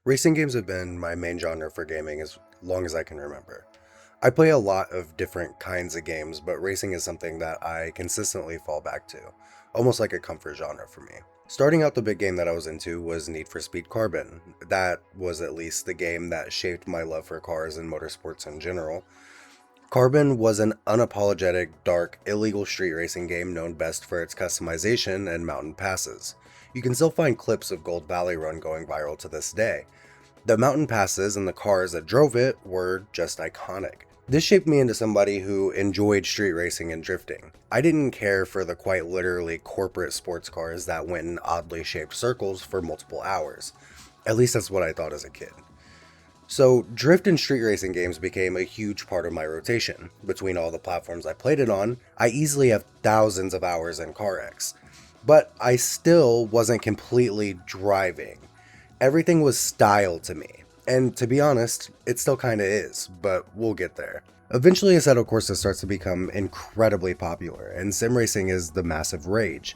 Racing games have been my main genre for gaming as long as I can remember. I play a lot of different kinds of games, but racing is something that I consistently fall back to, almost like a comfort genre for me. Starting out, the big game that I was into was Need for Speed Carbon. That was at least the game that shaped my love for cars and motorsports in general. Carbon was an unapologetic, dark, illegal street racing game known best for its customization and mountain passes. You can still find clips of Gold Valley Run going viral to this day. The mountain passes and the cars that drove it were just iconic. This shaped me into somebody who enjoyed street racing and drifting. I didn't care for the quite literally corporate sports cars that went in oddly shaped circles for multiple hours. At least that's what I thought as a kid. So, drift and street racing games became a huge part of my rotation. Between all the platforms I played it on, I easily have thousands of hours in CarX. But I still wasn't completely driving. Everything was style to me. And to be honest, it still kinda is, but we'll get there. Eventually, Assetto Corsa starts to become incredibly popular, and sim racing is the massive rage.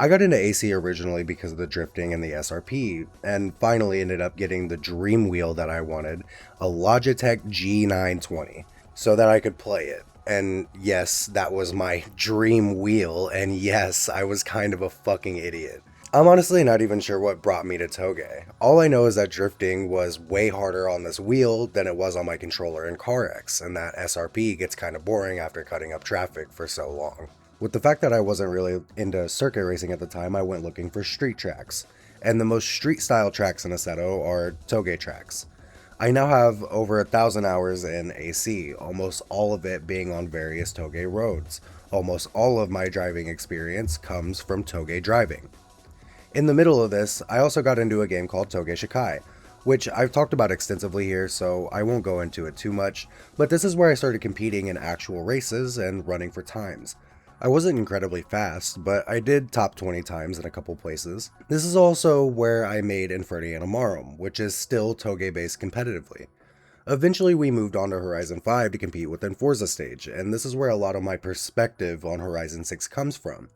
I got into AC originally because of the drifting and the SRP, and finally ended up getting the dream wheel that I wanted, a Logitech G920, so that I could play it. And yes, that was my dream wheel, and yes, I was kind of a fucking idiot. I'm honestly not even sure what brought me to Touge. All I know is that drifting was way harder on this wheel than it was on my controller in CarX, and that SRP gets kinda boring after cutting up traffic for so long. With the fact that I wasn't really into circuit racing at the time, I went looking for street tracks. And the most street style tracks in Assetto are Touge tracks. I now have over 1,000 hours in AC, almost all of it being on various Touge roads. Almost all of my driving experience comes from Touge driving. In the middle of this, I also got into a game called Touge Shikai, which I've talked about extensively here, so I won't go into it too much, but this is where I started competing in actual races and running for times. I wasn't incredibly fast, but I did top 20 times in a couple places. This is also where I made Inferni Animarum, which is still Touge based competitively. Eventually, we moved on to Horizon 5 to compete within Forza stage, and this is where a lot of my perspective on Horizon 6 comes from.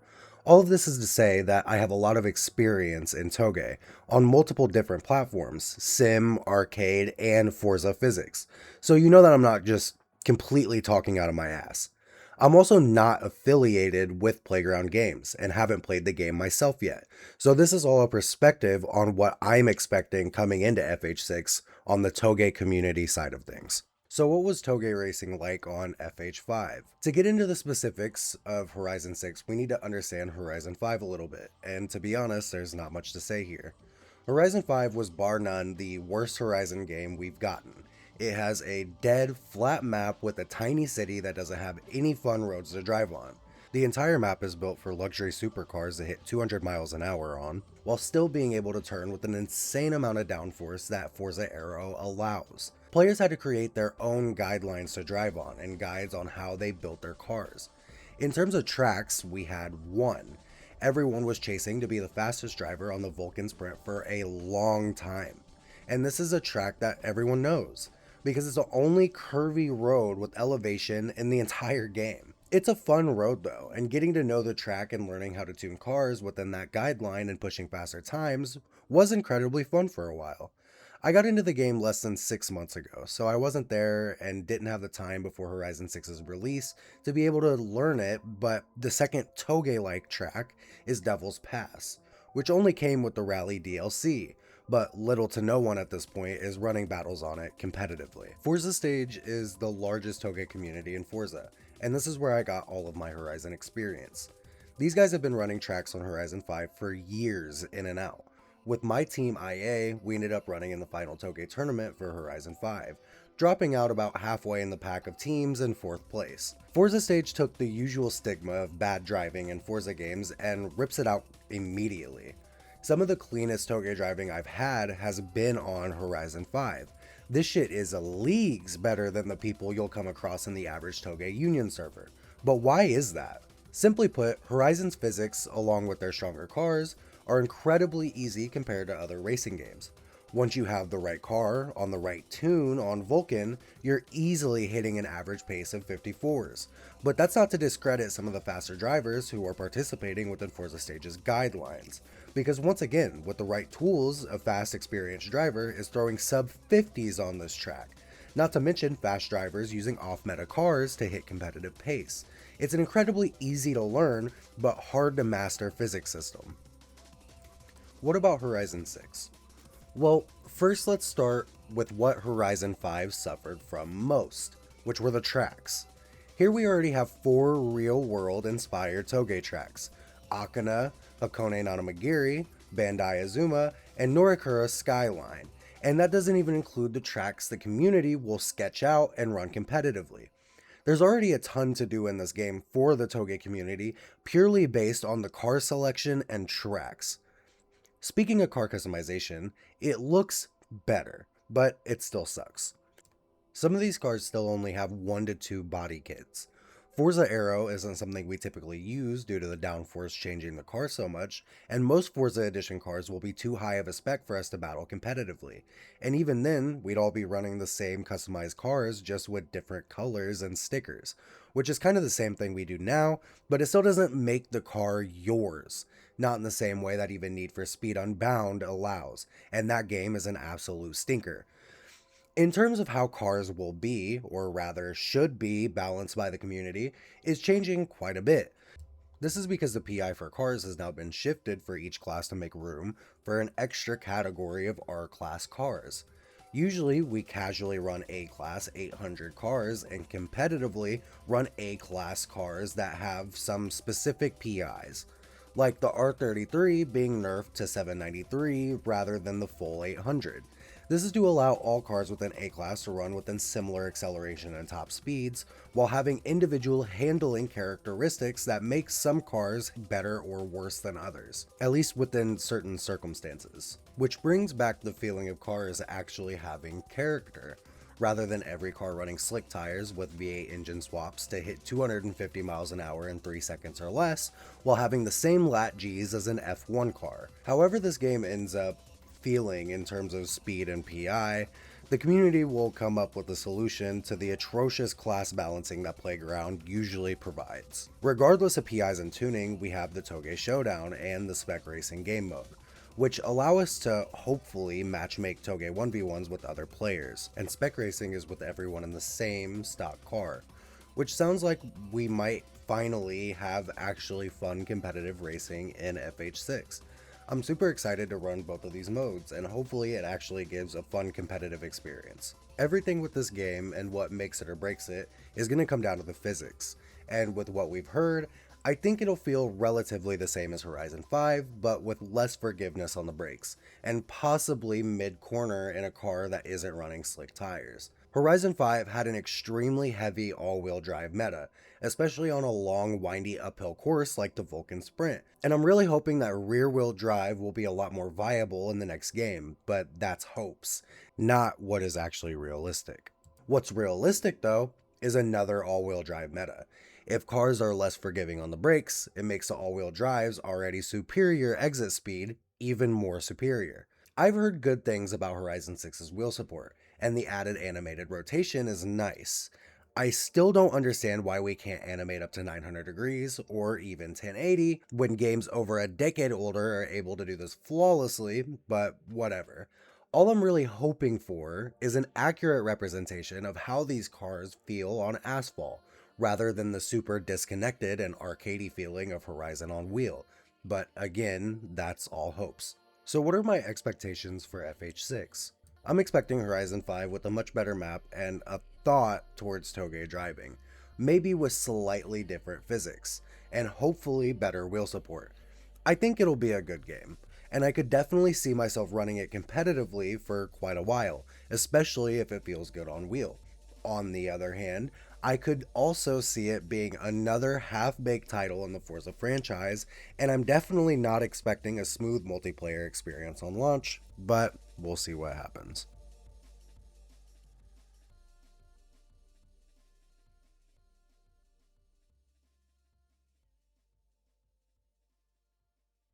All of this is to say that I have a lot of experience in Touge on multiple different platforms, Sim, Arcade, and Forza Physics, so you know that I'm not just completely talking out of my ass. I'm also not affiliated with Playground Games and haven't played the game myself yet, so this is all a perspective on what I'm expecting coming into FH6 on the Touge community side of things. So what was Touge racing like on FH5? To get into the specifics of Horizon 6, we need to understand Horizon 5 a little bit, and to be honest, there's not much to say here. Horizon 5 was bar none the worst Horizon game we've gotten. It has a dead, flat map with a tiny city that doesn't have any fun roads to drive on. The entire map is built for luxury supercars to hit 200 miles an hour on, while still being able to turn with an insane amount of downforce that Forza Aero allows. Players had to create their own guidelines to drive on and guides on how they built their cars. In terms of tracks, we had one. Everyone was chasing to be the fastest driver on the Vulcan Sprint for a long time. And this is a track that everyone knows, because it's the only curvy road with elevation in the entire game. It's a fun road though, and getting to know the track and learning how to tune cars within that guideline and pushing faster times was incredibly fun for a while. I got into the game less than 6 months ago, so I wasn't there and didn't have the time before Horizon 6's release to be able to learn it, but the second Touge-like track is Devil's Pass, which only came with the Rally DLC, but little to no one at this point is running battles on it competitively. Forza Stage is the largest Touge community in Forza, and this is where I got all of my Horizon experience. These guys have been running tracks on Horizon 5 for years in and out. With my team IA, we ended up running in the final Touge tournament for Horizon 5, dropping out about halfway in the pack of teams in 4th place. Forza Stage took the usual stigma of bad driving in Forza games and rips it out immediately. Some of the cleanest Touge driving I've had has been on Horizon 5. This shit is leagues better than the people you'll come across in the average Touge Union server. But why is that? Simply put, Horizon's physics, along with their stronger cars, are incredibly easy compared to other racing games. Once you have the right car on the right tune on Vulcan, you're easily hitting an average pace of 54s. But that's not to discredit some of the faster drivers who are participating within Forza Stage's guidelines. Because once again, with the right tools, a fast, experienced driver is throwing sub 50s on this track. Not to mention fast drivers using off-meta cars to hit competitive pace. It's an incredibly easy to learn, but hard to master physics system. What about Horizon 6? Well, first let's start with what Horizon 5 suffered from most, which were the tracks. Here we already have 4 real-world inspired Touge tracks: Akana, Hakone Nanamagiri, Bandai Azuma, and Norikura Skyline, and that doesn't even include the tracks the community will sketch out and run competitively. There's already a ton to do in this game for the Touge community, purely based on the car selection and tracks. Speaking of car customization, it looks better, but it still sucks. Some of these cars still only have 1 to 2 body kits. Forza Aero isn't something we typically use due to the downforce changing the car so much, and most Forza Edition cars will be too high of a spec for us to battle competitively. And even then, we'd all be running the same customized cars just with different colors and stickers, which is kind of the same thing we do now, but it still doesn't make the car yours. Not in the same way that even Need for Speed Unbound allows, and that game is an absolute stinker. In terms of how cars will be, or rather should be, balanced by the community, is changing quite a bit. This is because the PI for cars has now been shifted for each class to make room for an extra category of R-class cars. Usually, we casually run A-class 800 cars and competitively run A-class cars that have some specific PIs, like the R33 being nerfed to 793 rather than the full 800. This is to allow all cars within A-Class to run within similar acceleration and top speeds, while having individual handling characteristics that make some cars better or worse than others, at least within certain circumstances. Which brings back the feeling of cars actually having character, rather than every car running slick tires with V8 engine swaps to hit 250 miles an hour in 3 seconds or less, while having the same lat Gs as an F1 car. However this game ends up feeling in terms of speed and PI, the community will come up with a solution to the atrocious class balancing that Playground usually provides. Regardless of PIs and tuning, we have the Touge Showdown and the Spec Racing game mode, which allow us to hopefully matchmake Touge 1v1s with other players, and Spec Racing is with everyone in the same stock car, which sounds like we might finally have actually fun competitive racing in FH6. I'm super excited to run both of these modes, and hopefully it actually gives a fun competitive experience. Everything with this game and what makes it or breaks it is going to come down to the physics, and with what we've heard, I think it'll feel relatively the same as Horizon 5, but with less forgiveness on the brakes, and possibly mid-corner in a car that isn't running slick tires. Horizon 5 had an extremely heavy all-wheel drive meta, especially on a long, windy uphill course like the Vulcan Sprint, and I'm really hoping that rear-wheel drive will be a lot more viable in the next game, but that's hopes, not what is actually realistic. What's realistic, though, is another all-wheel drive meta. If cars are less forgiving on the brakes, it makes the all-wheel drive's already superior exit speed even more superior. I've heard good things about Horizon 6's wheel support, and the added animated rotation is nice. I still don't understand why we can't animate up to 900 degrees or even 1080 when games over a decade older are able to do this flawlessly, but whatever. All I'm really hoping for is an accurate representation of how these cars feel on asphalt, rather than the super disconnected and arcadey feeling of Horizon on wheel. But again, that's all hopes. So what are my expectations for FH6? I'm expecting Horizon 5 with a much better map and a thought towards Touge driving, maybe with slightly different physics, and hopefully better wheel support. I think it'll be a good game, and I could definitely see myself running it competitively for quite a while, especially if it feels good on wheel. On the other hand, I could also see it being another half-baked title in the Forza franchise, and I'm definitely not expecting a smooth multiplayer experience on launch, but we'll see what happens.